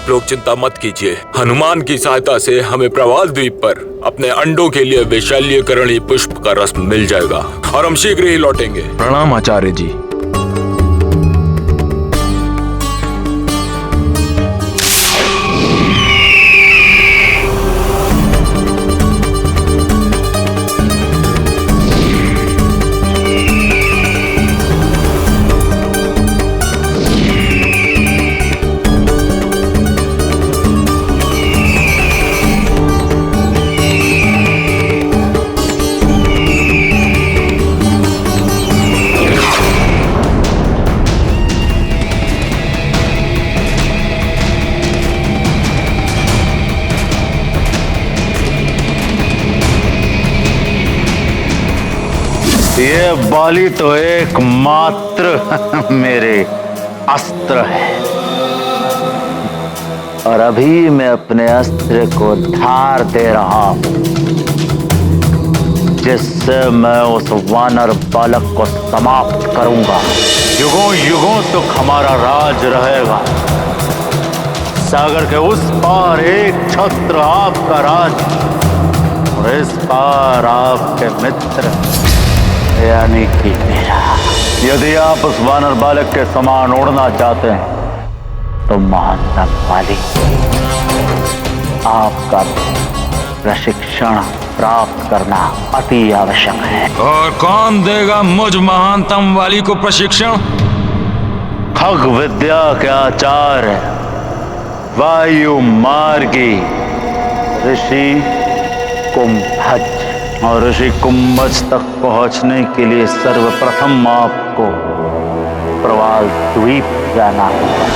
आप लोग चिंता मत कीजिए। हनुमान की सहायता से हमें प्रवाल द्वीप पर अपने अंडों के लिए वैशाल्यकरणी पुष्प का रस मिल जाएगा और हम शीघ्र ही लौटेंगे। प्रणाम आचार्य जी। ये बाली तो एकमात्र मेरे अस्त्र है और अभी मैं अपने अस्त्र को धार दे रहा हूं, जिससे मैं उस वानर बालक को समाप्त करूंगा। युगों युगों तक हमारा राज रहेगा। सागर के उस पार एक छत्र आपका राज और इस पार आपके मित्र यानी कि मेरा। यदि आप उस वानर बालक के समान उड़ना चाहते हैं तो महात्म वाली आपका प्रशिक्षण प्राप्त करना अति आवश्यक है। और कौन देगा मुझ महानतम वाली को प्रशिक्षण? खग विद्या के आचार्य वायु मार्गी ऋषि कुंभज, और ऋषि कुंभज तक पहुंचने के लिए सर्वप्रथम आपको प्रवाल द्वीप जाना होगा।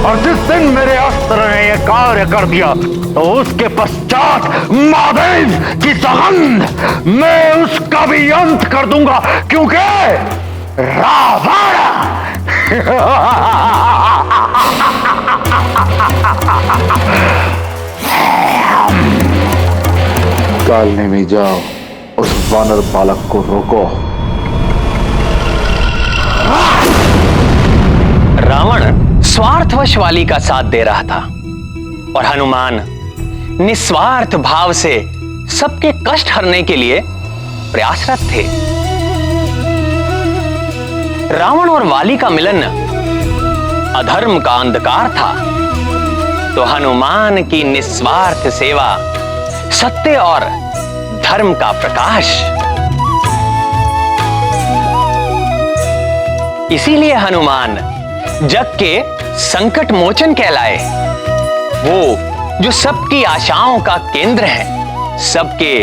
और जिस दिन मेरे अस्त्र ने यह कार्य कर दिया तो उसके पश्चात महादेव की सौगंध मैं उसका भी अंत कर दूंगा, क्योंकि रावण कालने में जाओ, उस वानर बालक को रोको। रावण स्वार्थवश वाली का साथ दे रहा था और हनुमान निस्वार्थ भाव से सबके कष्ट हरने के लिए प्रयासरत थे। रावण और वाली का मिलन अधर्म का अंधकार था, तो हनुमान की निस्वार्थ सेवा सत्य और धर्म का प्रकाश। इसीलिए हनुमान जग के संकट मोचन कहलाए। वो जो सबकी आशाओं का केंद्र है, सबके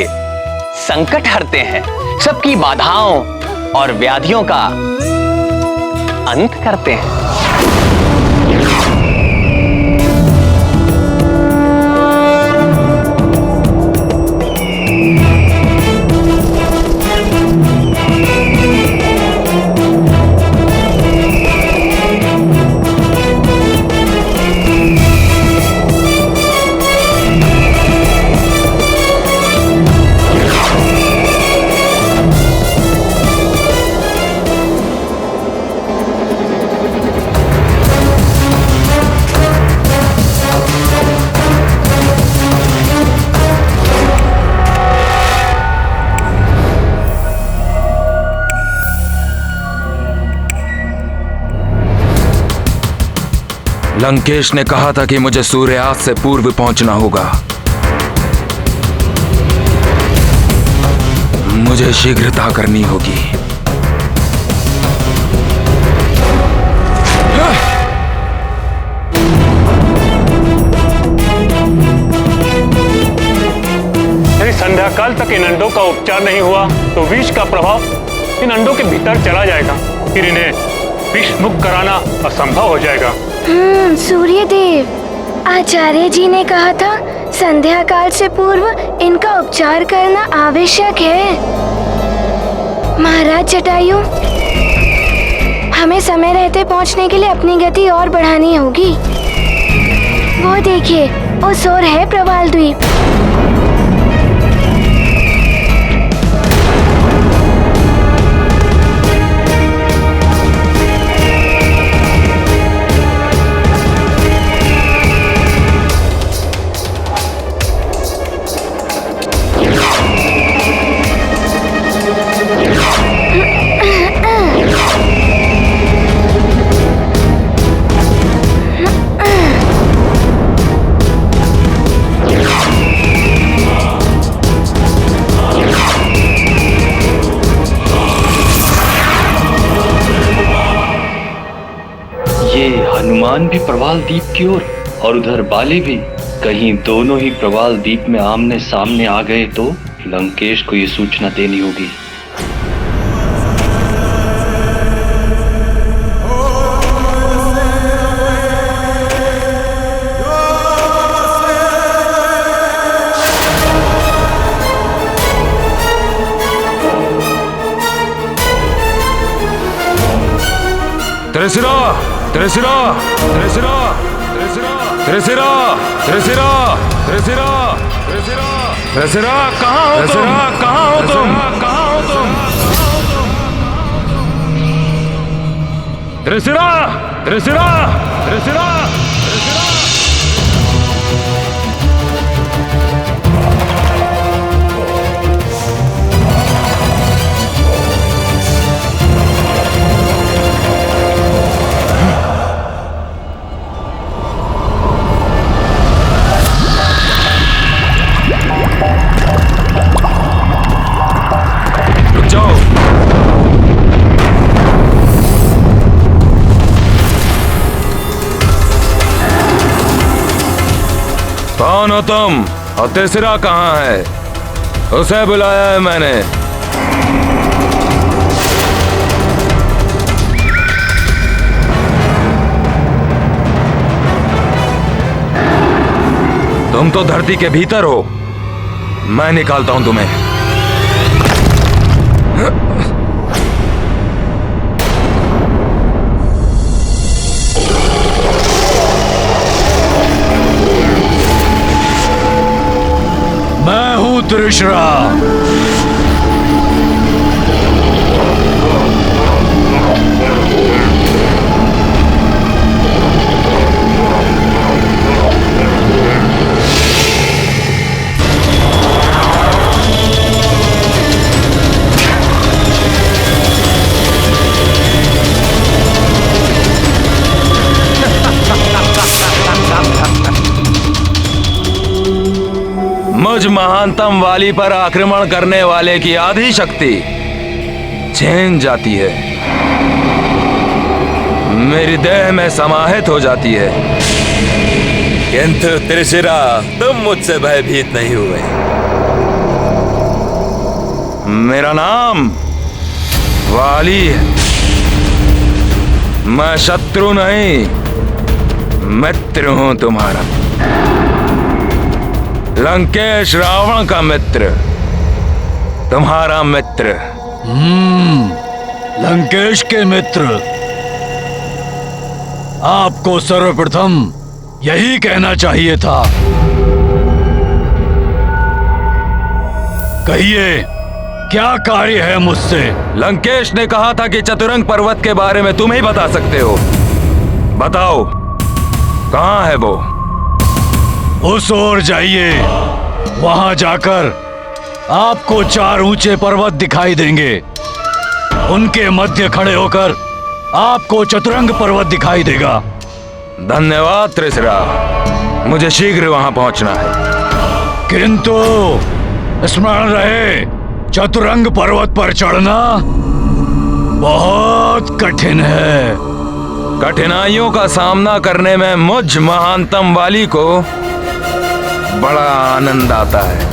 संकट हरते हैं, सबकी बाधाओं और व्याधियों का अंत करते हैं। लंकेश ने कहा था कि मुझे सूर्यास्त से पूर्व पहुंचना होगा। मुझे शीघ्रता करनी होगी। यदि संध्या काल तक इन अंडों का उपचार नहीं हुआ तो विष का प्रभाव इन अंडों के भीतर चला जाएगा, फिर इन्हें विष मुक्त कराना असंभव हो जाएगा। सूर्यदेव, आचार्य जी ने कहा था संध्या काल से पूर्व इनका उपचार करना आवश्यक है। महाराज जटायु, हमें समय रहते पहुंचने के लिए अपनी गति और बढ़ानी होगी। वो देखिए, उस ओर है प्रवाल द्वीप। भी प्रवाल द्वीप की ओर और उधर बाली भी। कहीं दोनों ही प्रवाल द्वीप में आमने सामने आ गए तो लंकेश को ये सूचना देनी होगी। त्रिशिरा, त्रिशिरा, त्रिशिरा, त्रिशिरा, त्रिशिरा, त्रिशिरा, त्रिशिरा, त्रिशिरा, त्रिशिरा, कहाँ हो तुम? कहाँ हो तुम? कहाँ हो तुम? त्रिशिरा, त्रिशिरा, त्रिशिरा, त्रिशिरा। कौन हो तुम और तीसरा कहाँ है? उसे बुलाया है मैंने। तुम तो धरती के भीतर हो, मैं निकालता हूं तुम्हें। मैं हूं त्रिशिरा। मुझ महानतम वाली पर आक्रमण करने वाले की आधी शक्ति छीन जाती है, मेरी देह में समाहित हो जाती है। किंतु त्रिशिरा, तुम मुझसे भयभीत नहीं हुए। मेरा नाम वाली है। मैं शत्रु नहीं, मित्र हूं तुम्हारा। लंकेश रावण का मित्र, तुम्हारा मित्र। लंकेश के मित्र। आपको सर्वप्रथम यही कहना चाहिए था। कहिए, क्या कार्य है मुझसे? लंकेश ने कहा था कि चतुरंग पर्वत के बारे में तुम ही बता सकते हो। बताओ, कहाँ है वो? उस ओर जाइए। वहां जाकर आपको 4 ऊंचे पर्वत दिखाई देंगे। उनके मध्य खड़े होकर आपको चतुरंग पर्वत दिखाई देगा। धन्यवाद त्रिशिरा, मुझे शीघ्र वहां पहुंचना है। किंतु स्मरण रहे, चतुरंग पर्वत पर चढ़ना बहुत कठिन है। कठिनाइयों का सामना करने में मुझ महानतम वाली को बड़ा आनंद आता है।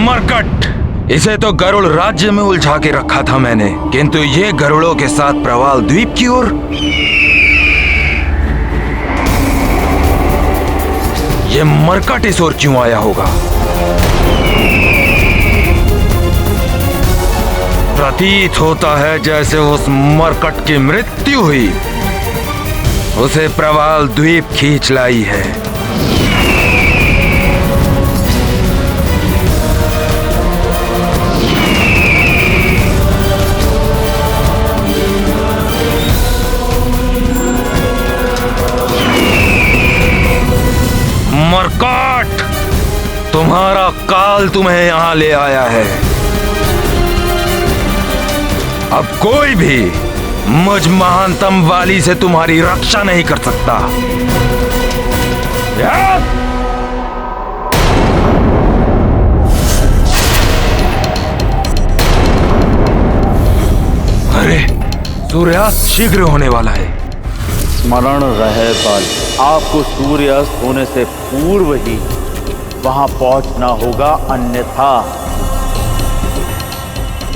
मरकट, इसे तो गरुड़ राज्य में उलझा के रखा था मैंने, किंतु ये गरुड़ों के साथ प्रवाल द्वीप की ओर। ये मरकट इस ओर क्यों आया होगा? प्रतीत होता है जैसे उस मरकट की मृत्यु हुई, उसे प्रवाल द्वीप खींच लाई है। मरकट, तुम्हारा काल तुम्हें यहां ले आया है। अब कोई भी मुझ महानतम वाली से तुम्हारी रक्षा नहीं कर सकता। अरे सूर्यास्त शीघ्र होने वाला है। स्मरण रहे बाल, आपको सूर्यास्त होने से पूर्व ही वहां पहुंचना होगा, अन्यथा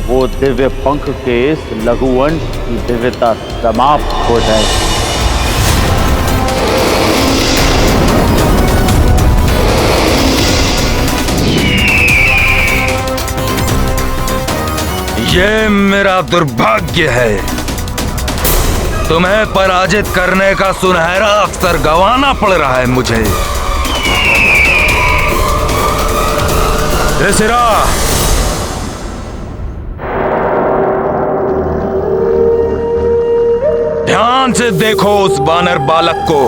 वो दिव्य पंख के इस लघुवंश की दिव्यता समाप्त हो जाएगी। ये मेरा दुर्भाग्य है। तुम्हें पराजित करने का सुनहरा अवसर गंवाना पड़ रहा है मुझे। त्रिशिरा, ध्यान से देखो उस वानर बालक को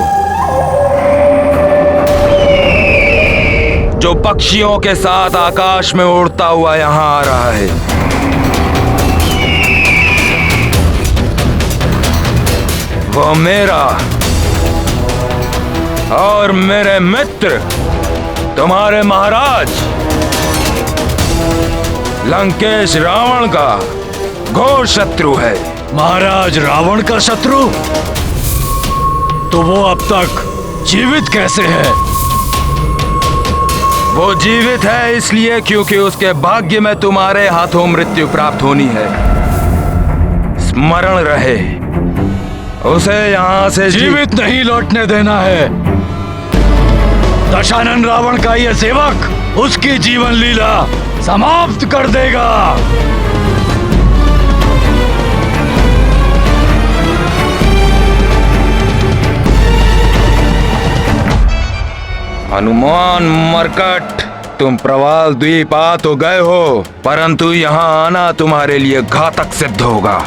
जो पक्षियों के साथ आकाश में उड़ता हुआ यहां आ रहा है। वो मेरा और मेरे मित्र, तुम्हारे महाराज लंकेश रावण का घोर शत्रु है। महाराज रावण का शत्रु? तो वो अब तक जीवित कैसे है? वो जीवित है इसलिए क्योंकि उसके भाग्य में तुम्हारे हाथों मृत्यु प्राप्त होनी है। स्मरण रहे, उसे यहाँ से जीवित नहीं लौटने देना है। दशानन रावण का यह सेवक उसकी जीवन लीला समाप्त कर देगा। हनुमान मरकट, तुम प्रवाल द्वीप आ तो गए हो, परंतु यहाँ आना तुम्हारे लिए घातक सिद्ध होगा।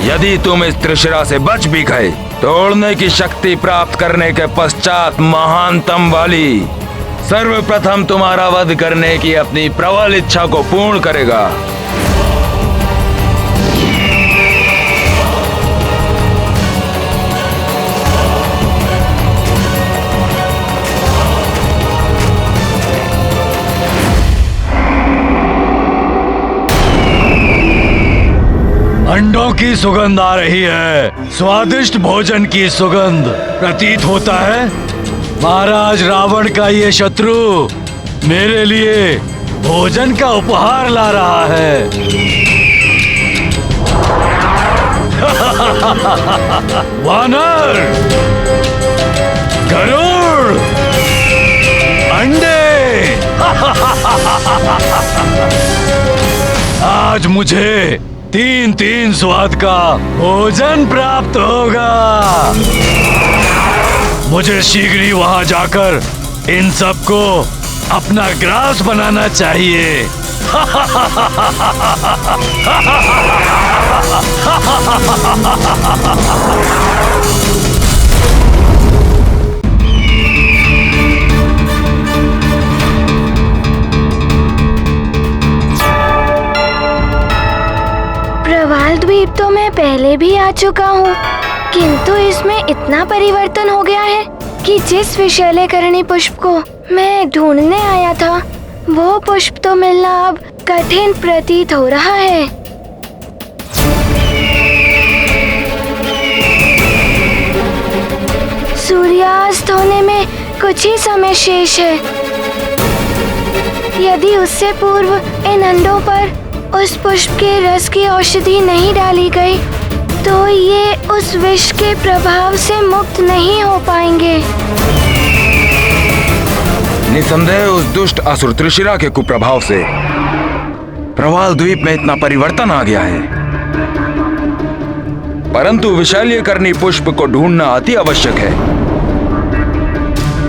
यदि तुम इस त्रिशिरा से बच भी गए, तोड़ने की शक्ति प्राप्त करने के पश्चात महानतम वाली सर्वप्रथम तुम्हारा वध करने की अपनी प्रबल इच्छा को पूर्ण करेगा। अंडों की सुगंध आ रही है, स्वादिष्ट भोजन की सुगंध प्रतीत होता है। महाराज रावण का ये शत्रु मेरे लिए भोजन का उपहार ला रहा है। वानर, गरुड़, अंडे। आज मुझे 3-3 स्वाद का भोजन प्राप्त होगा। मुझे शीघ्र ही वहां जाकर इन सबको अपना ग्रास बनाना चाहिए। प्रवाल द्वीप तो मैं पहले भी आ चुका हूँ, किंतु इसमें इतना परिवर्तन हो गया है कि जिस विशैलेकरणी पुष्प को मैं ढूंढने आया था, वो पुष्प तो मिलना अब कठिन प्रतीत हो रहा है। सूर्यास्त होने में कुछ ही समय शेष है। यदि उससे पूर्व इन अंडों पर उस पुष्प के रस की औषधि नहीं डाली गई, तो ये उस विष के प्रभाव से मुक्त नहीं हो पाएंगे। निसंदेह उस दुष्ट असुर त्रिशिरा के कुप्रभाव से प्रवाल द्वीप में इतना परिवर्तन आ गया है, परंतु विशैल्यकरणी पुष्प को ढूंढना अति आवश्यक है।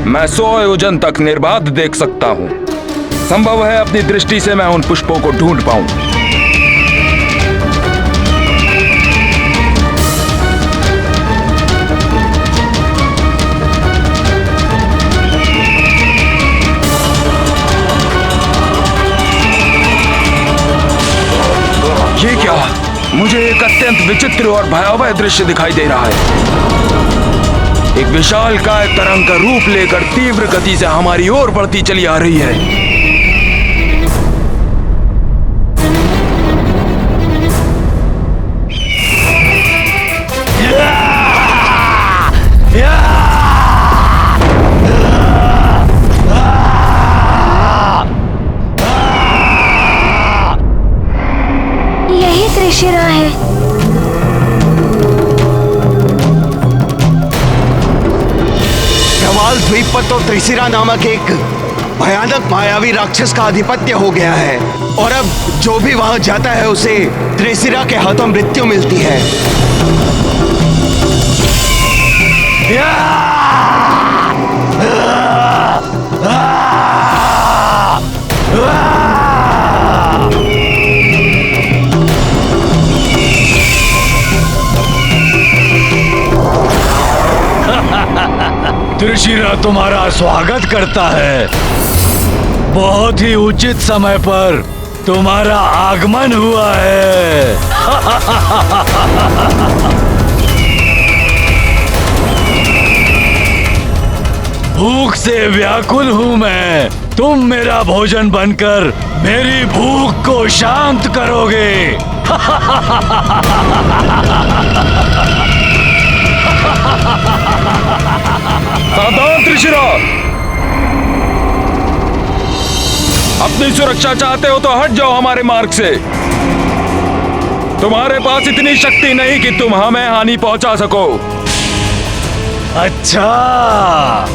मैं 100 योजन तक निर्बाध देख सकता हूँ। संभव है अपनी दृष्टि से मैं उन पुष्पों को ढूंढ पाऊं। ये क्या? मुझे एक अत्यंत विचित्र और भयावह दृश्य दिखाई दे रहा है। एक विशालकाय तरंग का रूप लेकर तीव्र गति से हमारी ओर बढ़ती चली आ रही है। यही त्रिशिरा है। प्रवाल द्वीप पर तो त्रिशिरा नामक एक भयानक मायावी राक्षस का आधिपत्य हो गया है और अब जो भी वहां जाता है उसे त्रिशिरा के हाथों मृत्यु मिलती है। त्रिशिरा तुम्हारा स्वागत करता है। बहुत ही उचित समय पर तुम्हारा आगमन हुआ है। भूख से व्याकुल हूँ मैं। तुम मेरा भोजन बनकर मेरी भूख को शांत करोगे। सावधान त्रिशिरा, अपनी सुरक्षा चाहते हो तो हट जाओ हमारे मार्ग से। तुम्हारे पास इतनी शक्ति नहीं कि तुम हमें हानि पहुंचा सको। अच्छा,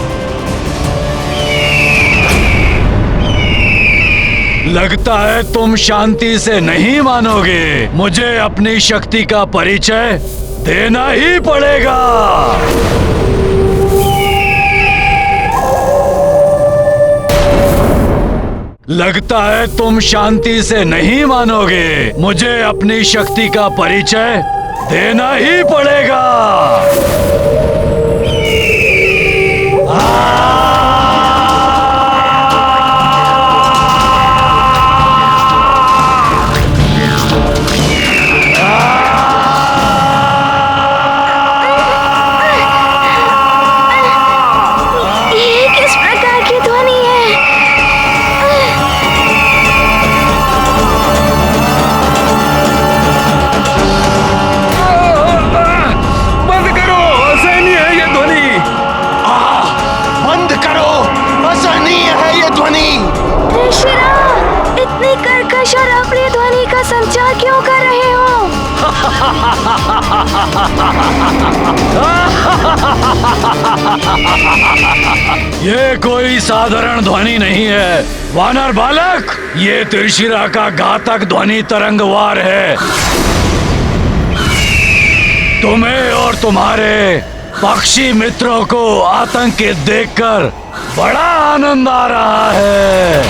लगता है तुम शांति से नहीं मानोगे। मुझे अपनी शक्ति का परिचय देना ही पड़ेगा। लगता है तुम शांति से नहीं मानोगे। मुझे अपनी शक्ति का परिचय देना ही पड़ेगा। ये किस प्रकार की ध्वनि है? बंद करो, असहनीय है ये ध्वनि। बंद करो, असहनीय है ये ध्वनि। त्रिशिरा, इतनी कर्कश और अप्रिय ध्वनि का संचार क्यों कर रहे हो? ये कोई साधारण ध्वनि नहीं है वानर बालक। ये त्रिशिरा का घातक ध्वनि तरंगवार है। तुम्हें और तुम्हारे पक्षी मित्रों को आतंकित देखकर बड़ा आनंद आ रहा है।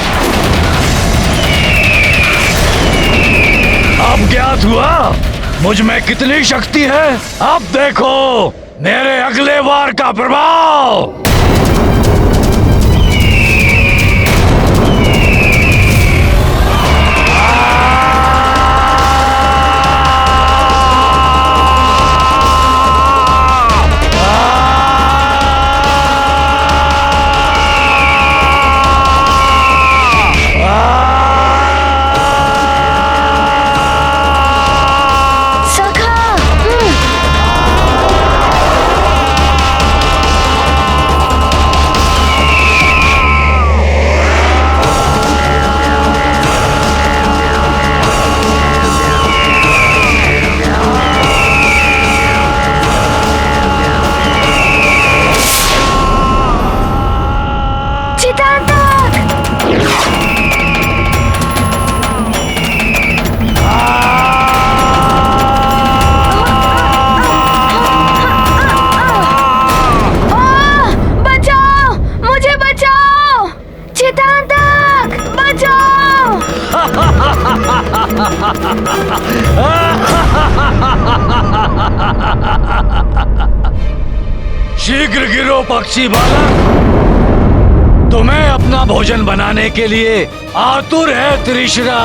अब ज्ञात हुआ मुझ में कितनी शक्ति है। अब देखो मेरे अगले वार का प्रभाव। शीघ्र गिरो पक्षी बालक। तुम्हें अपना भोजन बनाने के लिए आतुर है त्रिशिरा।